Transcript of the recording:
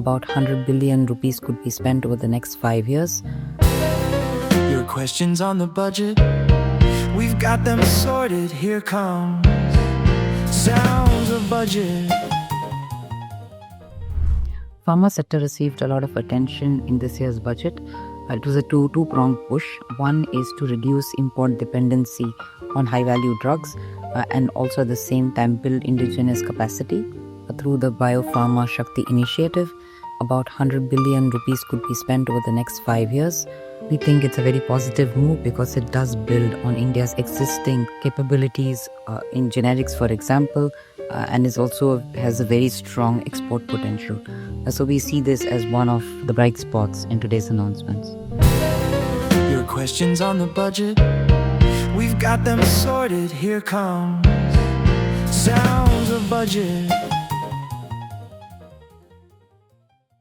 about 100 billion rupees could be spent over the next 5 years. Your questions on the budget, we've got them sorted. Here comes sounds of budget. Pharma sector received a lot of attention in this year's budget. It was a two-pronged push. One is to reduce import dependency on high-value drugs and also at the same time build indigenous capacity. Through the Biopharma Shakti initiative, about 100 billion rupees could be spent over the next 5 years. We think it's a very positive move because it does build on India's existing capabilities in generics, for example, and is also has a very strong export potential. So we see this as one of the bright spots in today's announcements. Your questions on the budget, we've got them sorted. Here comes sounds of budget.